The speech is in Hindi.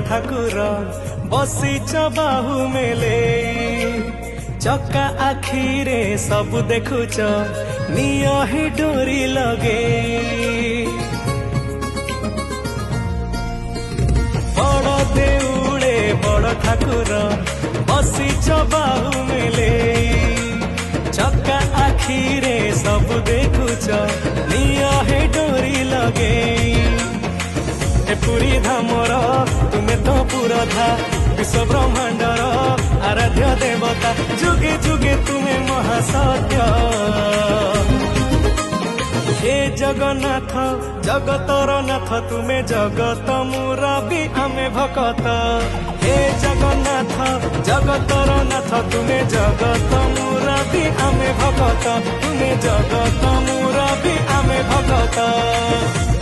ठाकुर बसीच बाहु मेले चका आखिरे सब देखुच निय ही डोरी लगे बड़ देउड़े बड़ ठाकुर बसीच बाहु मेले चका आखिरे सब देखुच निय ही डोरी लगे ए पुरी धामर तुमे तो पुरधा विश्व ब्रह्मांडर आराध्य देवता जुगे जुगे तुमे महासत्य हे जगन्नाथ जगतर नाथ तुमे जगत मुरबी आमे भकत हे जगन्नाथ जगतर नाथ तुमे जगत मुरबी आमे भकत तुमे जगत मुरबी आमे भकत।